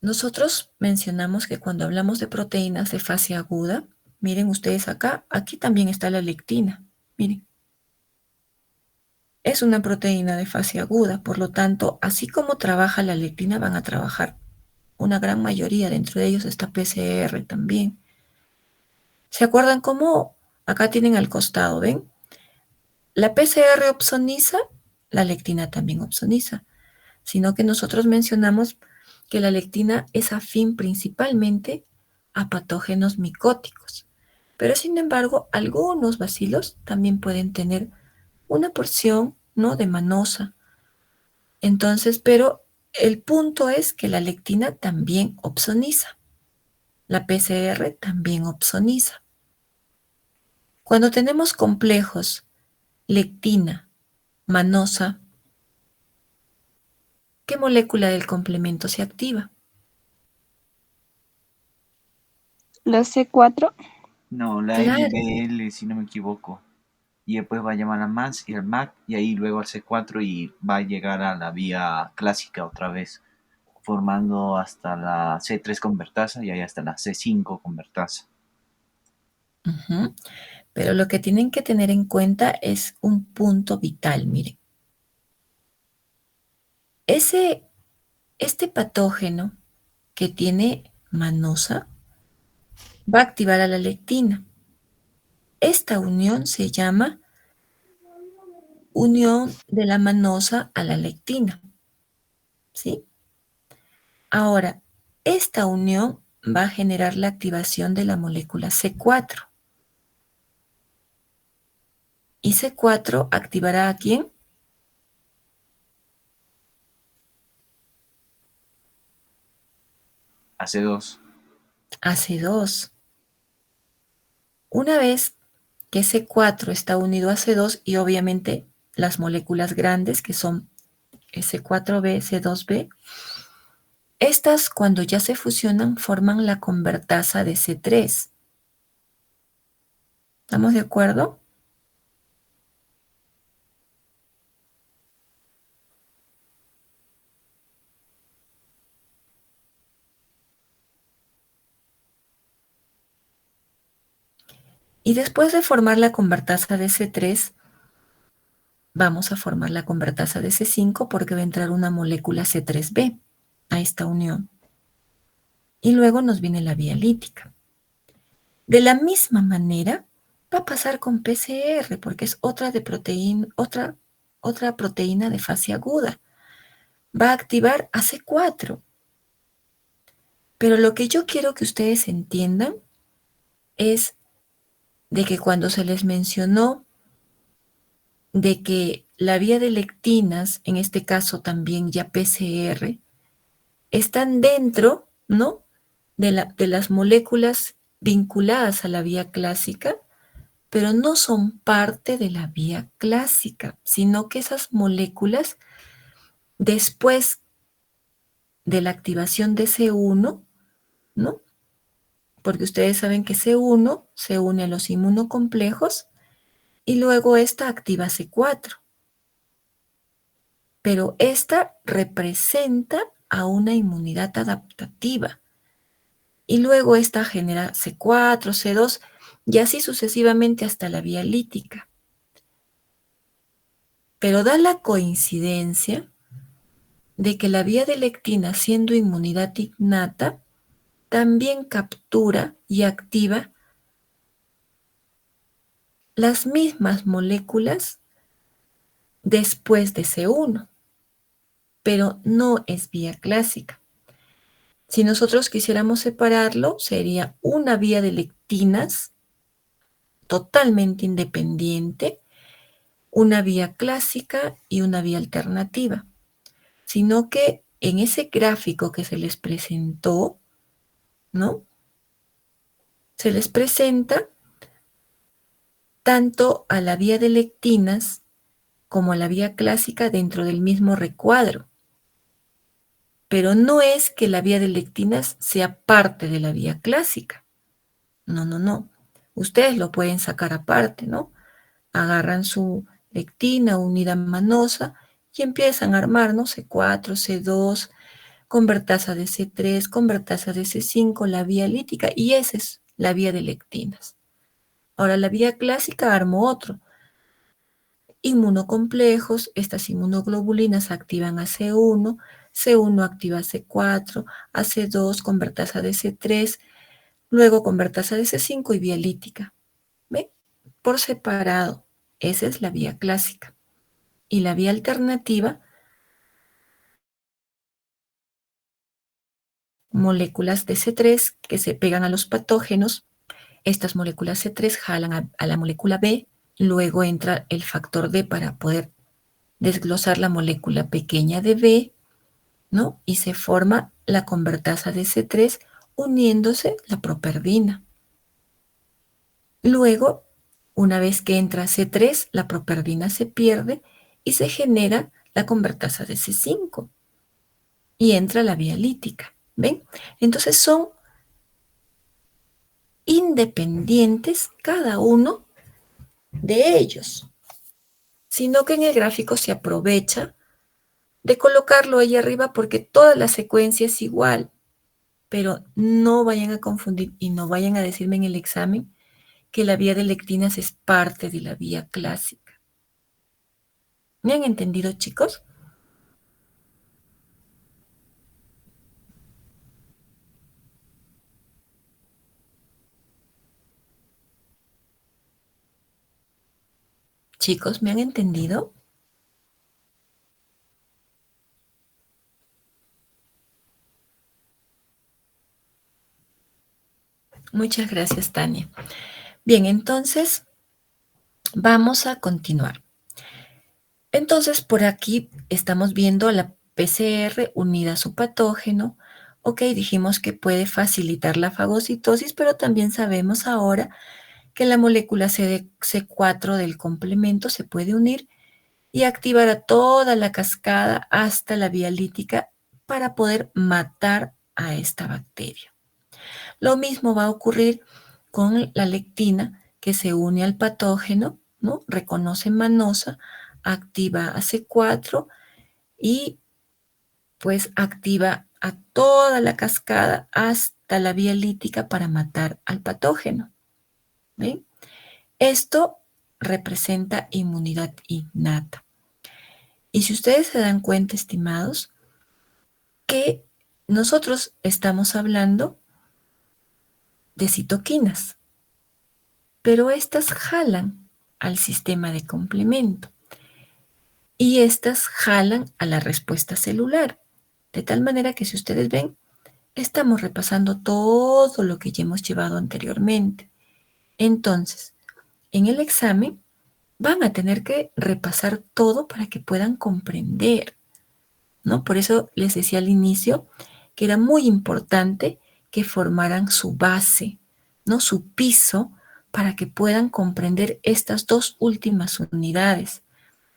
Nosotros mencionamos que cuando hablamos de proteínas de fase aguda, miren ustedes acá, aquí también está la lectina. Miren, es una proteína de fase aguda, por lo tanto, así como trabaja la lectina, van a trabajar una gran mayoría, dentro de ellos está PCR también. ¿Se acuerdan cómo acá tienen al costado, ven? La PCR opsoniza, la lectina también opsoniza, sino que nosotros mencionamos que la lectina es afín principalmente a patógenos micóticos. Pero sin embargo, algunos bacilos también pueden tener una porción, ¿no?, de manosa. Entonces, pero el punto es que la lectina también opsoniza. La PCR también opsoniza. Cuando tenemos complejos lectina, manosa, ¿qué molécula del complemento se activa? La C4. No, la Claro. MBL, si no me equivoco. Y después va a llamar a MAS y al MAC, y ahí luego al C4 y va a llegar a la vía clásica otra vez, formando hasta la C3 convertasa y ahí hasta la C5 convertasa. Ujú. Pero lo que tienen que tener en cuenta es un punto vital, miren. Este patógeno que tiene manosa va a activar a la lectina. Esta unión se llama unión de la manosa a la lectina, ¿sí? Ahora, esta unión va a generar la activación de la molécula C4. ¿Y C4 activará a quién? AC2. A C2. Una vez que C4 está unido a C2 y obviamente las moléculas grandes que son C4b, C2b, estas cuando ya se fusionan forman la convertasa de C3. ¿Estamos de acuerdo? Y después de formar la convertasa de C3, vamos a formar la convertasa de C5 porque va a entrar una molécula C3b a esta unión. Y luego nos viene la vía lítica. De la misma manera, va a pasar con PCR porque es otra proteína de fase aguda. Va a activar a C4. Pero lo que yo quiero que ustedes entiendan es de que cuando se les mencionó de que la vía de lectinas, en este caso también ya PCR, están dentro, ¿no? de las moléculas vinculadas a la vía clásica, pero no son parte de la vía clásica, sino que esas moléculas, después de la activación de C1, ¿no? Porque ustedes saben que C1 se une a los inmunocomplejos y luego esta activa C4. Pero esta representa a una inmunidad adaptativa. Y luego esta genera C4, C2 y así sucesivamente hasta la vía lítica. Pero da la coincidencia de que la vía de lectina, siendo inmunidad innata, también captura y activa las mismas moléculas después de C1, pero no es vía clásica. Si nosotros quisiéramos separarlo, sería una vía de lectinas totalmente independiente, una vía clásica y una vía alternativa, sino que en ese gráfico que se les presentó, ¿no? Se les presenta tanto a la vía de lectinas como a la vía clásica dentro del mismo recuadro. Pero no es que la vía de lectinas sea parte de la vía clásica. No, no, no. Ustedes lo pueden sacar aparte, ¿no? Agarran su lectina unida manosa y empiezan a armar, ¿no? C4, C2, convertasa de C3, convertasa de C5, la vía lítica, y esa es la vía de lectinas. Ahora, la vía clásica armo otro. Inmunocomplejos, estas inmunoglobulinas activan a C1, C1 activa C4, a C2 convertasa de C3, luego convertasa de C5 y vía lítica. ¿Ve? Por separado. Esa es la vía clásica. Y la vía alternativa, moléculas de C3 que se pegan a los patógenos. Estas moléculas C3 jalan a la molécula B, luego entra el factor D para poder desglosar la molécula pequeña de B, ¿no? Y se forma la convertasa de C3 uniéndose la properdina. Luego, una vez que entra C3, la properdina se pierde y se genera la convertasa de C5 y entra la vía lítica. ¿Ven? Entonces son independientes cada uno de ellos, sino que en el gráfico se aprovecha de colocarlo ahí arriba porque toda la secuencia es igual, pero no vayan a confundir y no vayan a decirme en el examen que la vía de lectinas es parte de la vía clásica. ¿Me han entendido, chicos? Chicos, ¿me han entendido? Muchas gracias, Tania. Bien, entonces vamos a continuar. Entonces, por aquí estamos viendo la PCR unida a su patógeno. Ok, dijimos que puede facilitar la fagocitosis, pero también sabemos ahora que la molécula C4 del complemento se puede unir y activar a toda la cascada hasta la vía lítica para poder matar a esta bacteria. Lo mismo va a ocurrir con la lectina que se une al patógeno, ¿no? Reconoce manosa, activa a C4 y pues activa a toda la cascada hasta la vía lítica para matar al patógeno. ¿Ven? Esto representa inmunidad innata. Y si ustedes se dan cuenta, estimados, que nosotros estamos hablando de citoquinas, pero estas jalan al sistema de complemento y estas jalan a la respuesta celular, de tal manera que si ustedes ven, estamos repasando todo lo que ya hemos llevado anteriormente. Entonces, en el examen van a tener que repasar todo para que puedan comprender, ¿no? Por eso les decía al inicio que era muy importante que formaran su base, ¿no? Su piso, para que puedan comprender estas dos últimas unidades.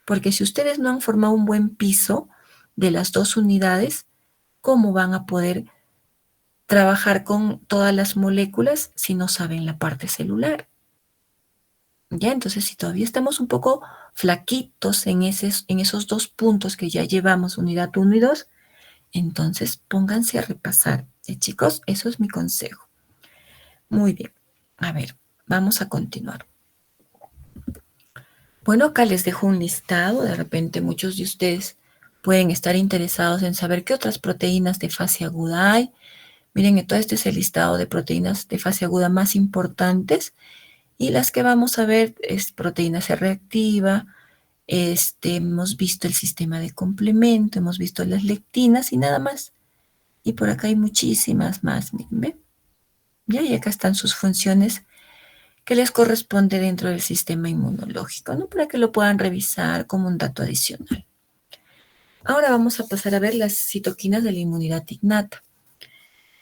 Porque si ustedes no han formado un buen piso de las dos unidades, ¿cómo van a poder trabajar con todas las moléculas si no saben la parte celular? ¿Ya? Entonces, si todavía estamos un poco flaquitos en esos dos puntos que ya llevamos, unidad 1 y 2, entonces pónganse a repasar. Chicos, eso es mi consejo. Muy bien. A ver, vamos a continuar. Bueno, acá les dejo un listado. De repente muchos de ustedes pueden estar interesados en saber qué otras proteínas de fase aguda hay. Miren, todo este es el listado de proteínas de fase aguda más importantes. Y las que vamos a ver es proteína C reactiva, hemos visto el sistema de complemento, hemos visto las lectinas y nada más. Y por acá hay muchísimas más, miren, ¿ven? ¿Ya? Y acá están sus funciones que les corresponde dentro del sistema inmunológico, ¿no? Para que lo puedan revisar como un dato adicional. Ahora vamos a pasar a ver las citoquinas de la inmunidad innata.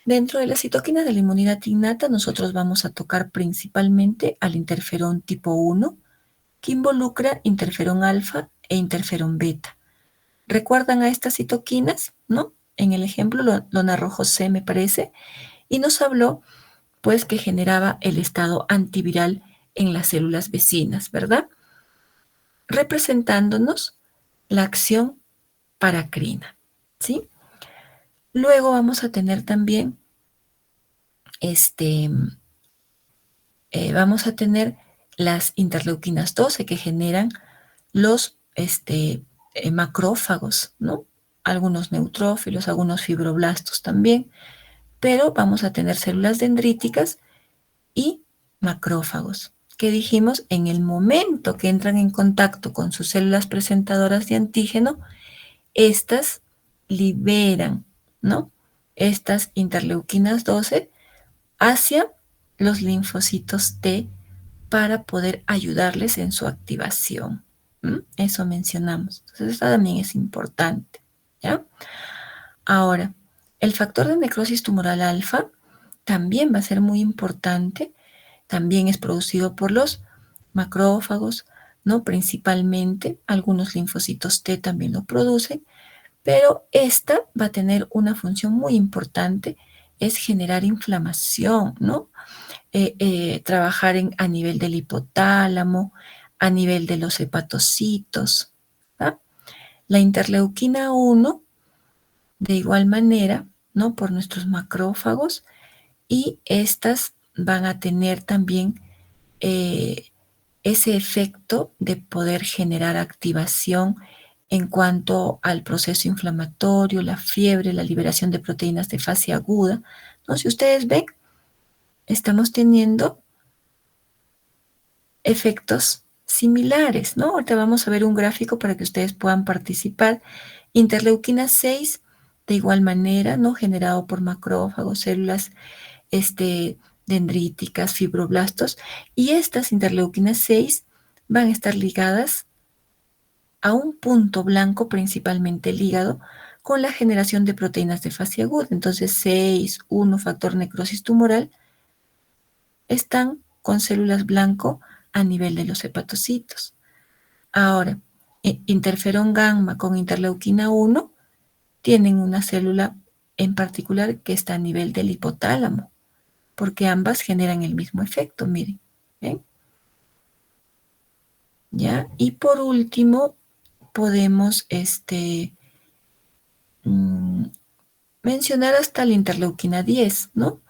Dentro de las citoquinas de la inmunidad innata, nosotros vamos a tocar principalmente al interferón tipo 1, que involucra interferón alfa e interferón beta. ¿Recuerdan a estas citoquinas? ¿No? En el ejemplo lo narró José, me parece, y nos habló, pues, que generaba el estado antiviral en las células vecinas, ¿verdad? Representándonos la acción paracrina, ¿sí? Luego vamos a tener también vamos a tener las interleuquinas 12 que generan los macrófagos, ¿no? Algunos neutrófilos, algunos fibroblastos también, pero vamos a tener células dendríticas y macrófagos, que dijimos en el momento que entran en contacto con sus células presentadoras de antígeno, estas liberan, ¿no? Estas interleuquinas 12 hacia los linfocitos T para poder ayudarles en su activación. Eso mencionamos. Entonces, eso también es importante, ¿ya? Ahora, el factor de necrosis tumoral alfa también va a ser muy importante. También es producido por los macrófagos, ¿no? Principalmente, algunos linfocitos T también lo producen, pero esta va a tener una función muy importante, es generar inflamación, ¿no? trabajar a nivel del hipotálamo, a nivel de los hepatocitos. ¿Ah? La interleuquina 1, de igual manera, ¿no? Por nuestros macrófagos, y estas van a tener también ese efecto de poder generar activación en cuanto al proceso inflamatorio, la fiebre, la liberación de proteínas de fase aguda, ¿no? Si ustedes ven, estamos teniendo efectos similares, ¿no? Ahorita vamos a ver un gráfico para que ustedes puedan participar. Interleuquina 6, de igual manera, ¿no? Generado por macrófagos, células dendríticas, fibroblastos, y estas interleuquinas 6 van a estar ligadas a un punto blanco, principalmente el hígado, con la generación de proteínas de fase aguda. Entonces, 6, 1, factor necrosis tumoral, están con células blanco a nivel de los hepatocitos. Ahora, interferón gamma con interleuquina 1 tienen una célula en particular que está a nivel del hipotálamo, porque ambas generan el mismo efecto, miren. ¿Ven? ¿Ya? Y por último, podemos mencionar hasta la interleuquina 10, ¿no?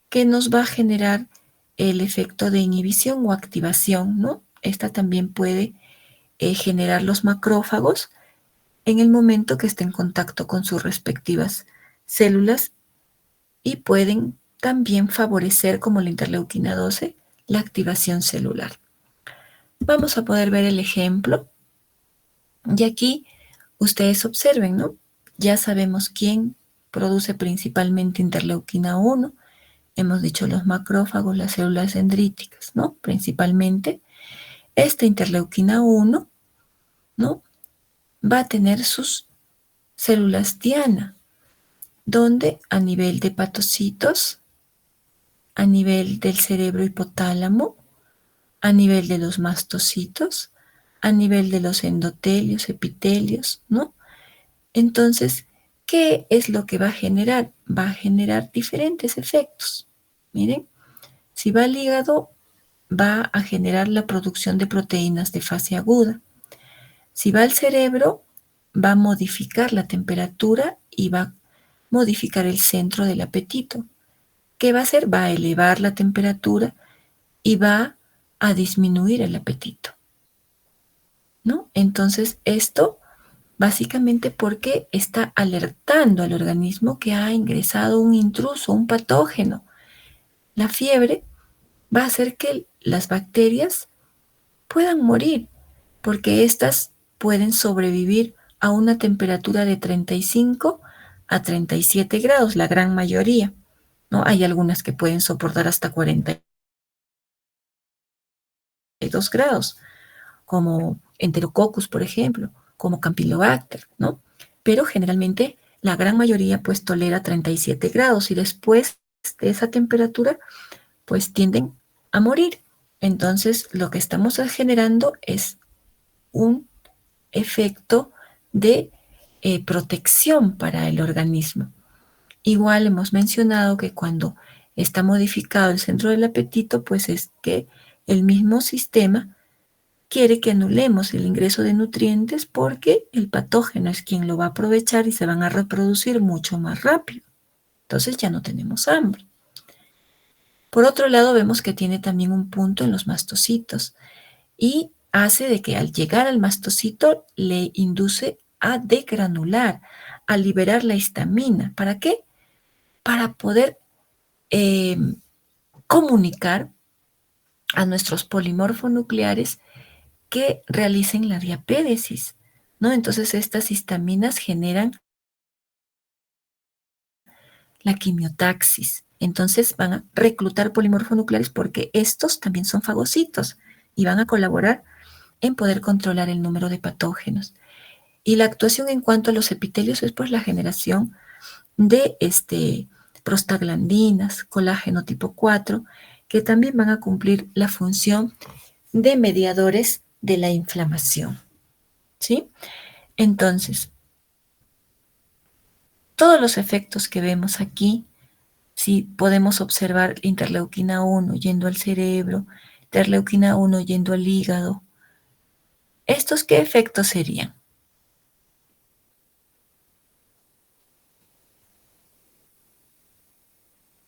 Que nos va a generar el efecto de inhibición o activación, ¿no? Esta también puede generar los macrófagos en el momento que esté en contacto con sus respectivas células y pueden también favorecer, como la interleuquina 12, la activación celular. Vamos a poder ver el ejemplo. Y aquí ustedes observen, ¿no? Ya sabemos quién produce principalmente interleuquina 1. Hemos dicho los macrófagos, las células dendríticas, ¿no? Principalmente. Esta interleuquina 1, ¿no? Va a tener sus células diana, donde a nivel de hepatocitos, a nivel del cerebro hipotálamo, a nivel de los mastocitos, a nivel de los endotelios, epitelios, ¿no? Entonces, ¿qué es lo que va a generar? Va a generar diferentes efectos. Miren, si va al hígado, va a generar la producción de proteínas de fase aguda. Si va al cerebro, va a modificar la temperatura y va a modificar el centro del apetito. ¿Qué va a hacer? Va a elevar la temperatura y va a disminuir el apetito, ¿no? Entonces, esto básicamente porque está alertando al organismo que ha ingresado un intruso, un patógeno. La fiebre va a hacer que las bacterias puedan morir, porque éstas pueden sobrevivir a una temperatura de 35 a 37 grados, la gran mayoría, ¿no? Hay algunas que pueden soportar hasta 42 grados, como Enterococcus, por ejemplo, como Campylobacter, ¿no? Pero generalmente la gran mayoría pues tolera 37 grados y después de esa temperatura pues tienden a morir. Entonces lo que estamos generando es un efecto de protección para el organismo. Igual hemos mencionado que cuando está modificado el centro del apetito, pues es que el mismo sistema quiere que anulemos el ingreso de nutrientes porque el patógeno es quien lo va a aprovechar y se van a reproducir mucho más rápido. Entonces ya no tenemos hambre. Por otro lado, vemos que tiene también un punto en los mastocitos y hace de que al llegar al mastocito le induce a degranular, a liberar la histamina. ¿Para qué? Para poder comunicar a nuestros polimorfonucleares que realicen la diapédesis, ¿no? Entonces estas histaminas generan la quimiotaxis. Entonces van a reclutar polimorfonucleares porque estos también son fagocitos y van a colaborar en poder controlar el número de patógenos. Y la actuación en cuanto a los epitelios es pues la generación de prostaglandinas, colágeno tipo 4, que también van a cumplir la función de mediadores de la inflamación, ¿sí? Entonces, todos los efectos que vemos aquí Si podemos observar interleuquina 1 yendo al cerebro, interleuquina 1 yendo al hígado, ¿estos qué efectos serían?